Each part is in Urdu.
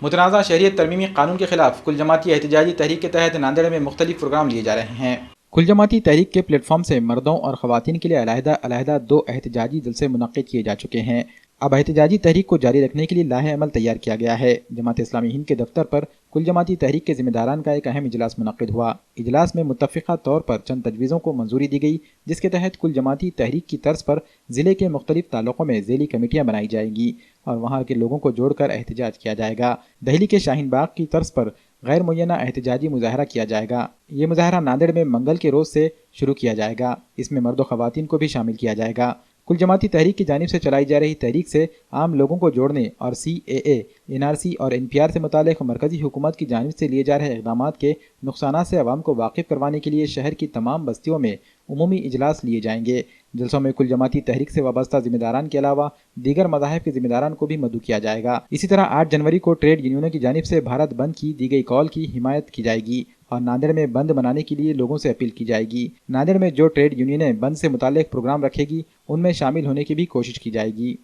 متنازع شہریت ترمیمی قانون کے خلاف کل جماعتی احتجاجی تحریک کے تحت ناندیڑ میں مختلف پروگرام لیے جا رہے ہیں۔ کل جماعتی تحریک کے پلیٹ فارم سے مردوں اور خواتین کے لیے علیحدہ 2 احتجاجی جلسے منعقد کیے جا چکے ہیں۔ اب احتجاجی تحریک کو جاری رکھنے کے لیے لاہ عمل تیار کیا گیا ہے۔ جماعت اسلامی ہند کے دفتر پر کل جماعتی تحریک کے ذمہ داران کا ایک اہم اجلاس منعقد ہوا۔ اجلاس میں متفقہ طور پر چند تجویزوں کو منظوری دی گئی، جس کے تحت کل جماعتی تحریک کی طرز پر ضلع کے مختلف تعلقوں میں ذیلی کمیٹیاں بنائی جائیں گی اور وہاں کے لوگوں کو جوڑ کر احتجاج کیا جائے گا۔ دہلی کے شاہین باغ کی طرز پر غیر معینہ احتجاجی مظاہرہ کیا جائے گا۔ یہ مظاہرہ ناندیڑ میں منگل کے روز سے شروع کیا جائے گا۔ اس میں مرد و خواتین کو بھی شامل کیا جائے گا۔ کل جماعتی تحریک کی جانب سے چلائی جا رہی تحریک سے عام لوگوں کو جوڑنے اور CAA، NRC اور NPR سے متعلق مرکزی حکومت کی جانب سے لیے جا رہے اقدامات کے نقصانات سے عوام کو واقف کروانے کے لیے شہر کی تمام بستیوں میں عمومی اجلاس لیے جائیں گے۔ جلسوں میں کل جماعتی تحریک سے وابستہ ذمہ داران کے علاوہ دیگر مذاہب کے ذمہ داران کو بھی مدعو کیا جائے گا۔ اسی طرح 8 جنوری کو ٹریڈ یونینوں کی جانب سے بھارت بند کی دی گئی کال کی حمایت کی جائے گی اور ناندیڑ میں بند منانے کے لیے لوگوں سے اپیل کی جائے گی۔ ناندیڑ میں جو ٹریڈ یونینیں بند سے متعلق پروگرام رکھے گی ان میں شامل ہونے کی بھی کوشش کی جائے گی۔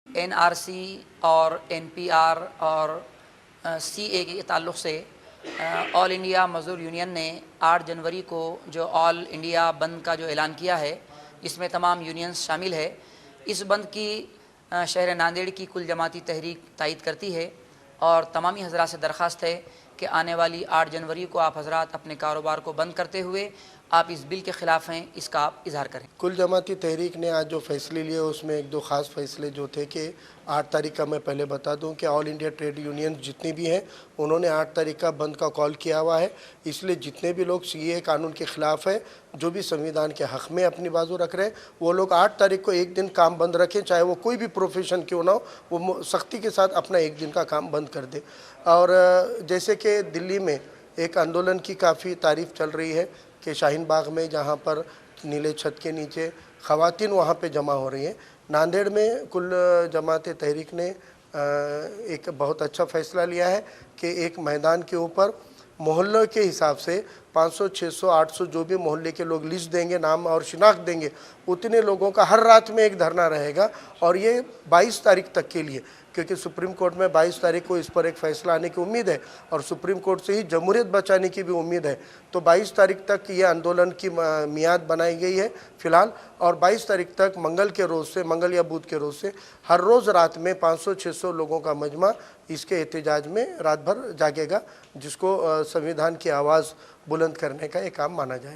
NRC اور NPR اور CA کے تعلق سے آل انڈیا مزدور یونین نے 8 جنوری کو جو آل انڈیا بند کا جو اعلان کیا ہے، اس میں تمام یونینز شامل ہے۔ اس بند کی شہر ناندیڑ کی کل جماعتی تحریک تائید کرتی ہے اور تمامی حضرات سے درخواست ہے کہ آنے والی 8 جنوری کو آپ حضرات اپنے کاروبار کو بند کرتے ہوئے آپ اس بل کے خلاف ہیں، اس کا آپ اظہار کریں۔ کل جماعتی تحریک نے آج جو فیصلے لیے اس میں 1-2 خاص فیصلے جو تھے کہ 8 تاریخ کا میں پہلے بتا دوں کہ آل انڈیا ٹریڈ یونین جتنی بھی ہیں انہوں نے 8 تاریخ کا بند کا کال کیا ہوا ہے۔ اس لیے جتنے بھی لوگ CAA قانون کے خلاف ہیں، جو بھی سنویدھان کے حق میں اپنی بازو رکھ رہے ہیں، وہ لوگ 8 تاریخ کو ایک دن کام بند رکھیں، چاہے وہ کوئی بھی پروفیشن کیوں نہ ہو، وہ سختی کے ساتھ اپنا ایک دن کا کام بند کر دے۔ اور جیسے کہ دلی میں ایک آندولن کی کافی تعریف چل رہی ہے کہ شاہین باغ میں جہاں پر نیلے چھت کے نیچے خواتین وہاں پہ جمع ہو رہی ہیں، ناندیڑ میں کل جماعت تحریک نے ایک بہت اچھا فیصلہ لیا ہے کہ ایک میدان کے اوپر محلے کے حساب سے 500 600 800 جو بھی محلے کے لوگ لسٹ دیں گے، نام اور شناخت دیں گے، اتنے لوگوں کا ہر رات میں ایک دھرنا رہے گا اور یہ 22 تاریخ تک کے لیے، کیونکہ سپریم کورٹ میں 22 تاریخ کو اس پر ایک فیصلہ آنے کی امید ہے اور سپریم کورٹ سے ہی جمہوریت بچانے کی بھی امید ہے۔ تو 22 تاریخ تک یہ آندولن کی میعاد بنائی گئی ہے فی الحال، اور 22 تاریخ تک منگل یا بدھ کے روز سے ہر روز رات میں 500 600 لوگوں کا مجمع اس کے احتجاج میں رات بھر جاگے گا، جس کو سنویدھان کی آواز بلند کرنے کا ایک کام مانا جائے۔